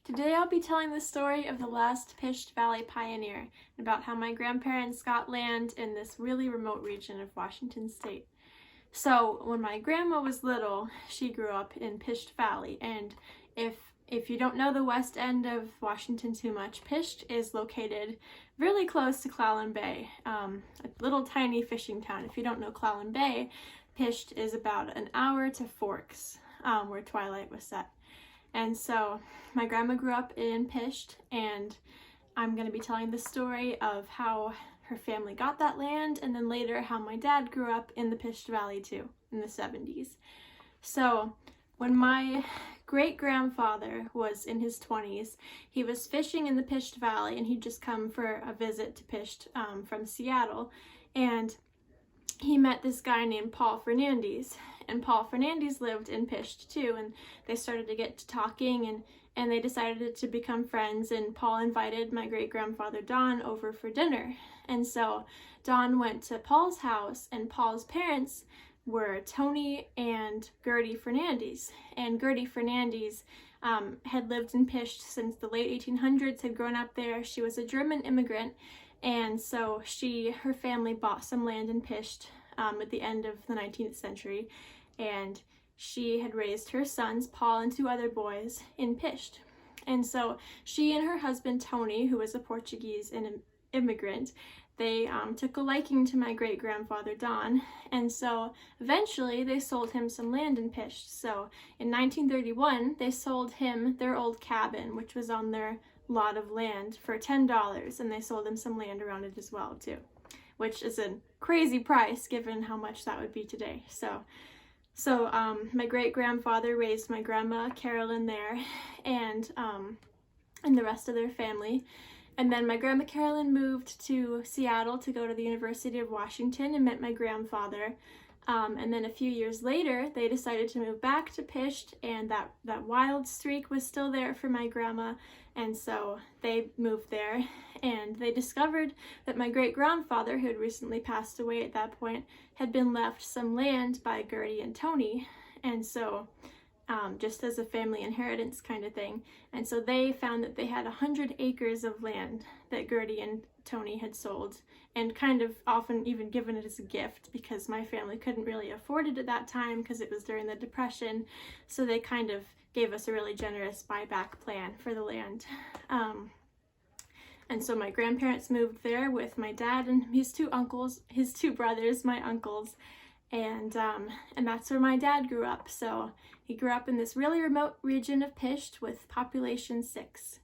Today I'll be telling the story of the last Pysht Valley pioneer and about how my grandparents got land in this really remote region of Washington state. So when my grandma was little, she grew up in Pysht Valley, and if you don't know the west end of Washington too much, Pysht is located really close to Clallam Bay, a little tiny fishing town. If you don't know Clallam Bay, Pysht is about an hour to Forks, where Twilight was set. And so my grandma grew up in Pysht, and I'm going to be telling the story of how her family got that land, and then later how my dad grew up in the Pysht Valley too, in the 70s. So when my great-grandfather was in his 20s, he was fishing in the Pysht Valley, and he'd just come for a visit to Pysht from Seattle, and he met this guy named Paul Fernandez, and Paul Fernandez lived in Pysht too, and they started to get to talking, and they decided to become friends, and Paul invited my great-grandfather Don over for dinner. And so Don went to Paul's house, and Paul's parents were Tony and Gertie Fernandez, and Gertie Fernandez had lived in Pysht since the late 1800s, had grown up there. She was a German immigrant, and so her family bought some land in Pysht at the end of the 19th century, and she had raised her sons, Paul and two other boys, in Pysht. And so she and her husband Tony, who was a Portuguese immigrant, they took a liking to my great-grandfather Don, and so eventually they sold him some land in Pysht. So in 1931, they sold him their old cabin, which was on their lot of land, for $10, and they sold him some land around it as well too, which is a crazy price given how much that would be today. So my great-grandfather raised my grandma Carolyn there, and the rest of their family. And then my grandma Carolyn moved to Seattle to go to the University of Washington and met my grandfather. And then a few years later, they decided to move back to Pysht, and that wild streak was still there for my grandma, and so they moved there, and they discovered that my great-grandfather, who had recently passed away at that point, had been left some land by Gertie and Tony, and so just as a family inheritance kind of thing. And so they found that they had 100 acres of land that Gertie and Tony had sold, and kind of often even given it as a gift, because my family couldn't really afford it at that time because it was during the Depression. So they kind of gave us a really generous buyback plan for the land. And so my grandparents moved there with my dad and his two brothers, my uncles, and that's where my dad grew up. So he grew up in this really remote region of Pysht with population 6.